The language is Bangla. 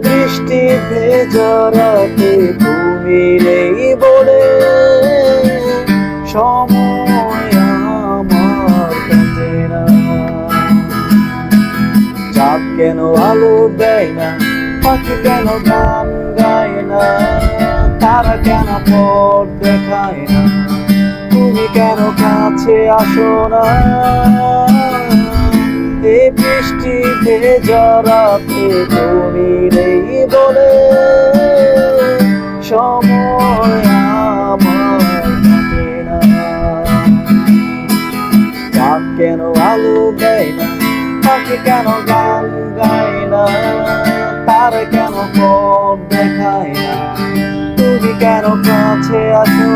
বৃষ্টি ভেজা রাতে তুমি নেই বলে সময় আমার কাটে না। চাঁদ কেন আলো দেয় না, পাখি কেন গান গায় না, তারা কেন পথ দেখায় না, তুমি কেন কাছে আসো না। এই বৃষ্টি ভেজা রাতে তুমি নেই বলে সময় আমার কাটে না। চাঁদ কেন আলো দেয় না, পাখি কেন গান গায় না, তারা কেন পথ দেখায় না, তুমি কেন কাছে আসো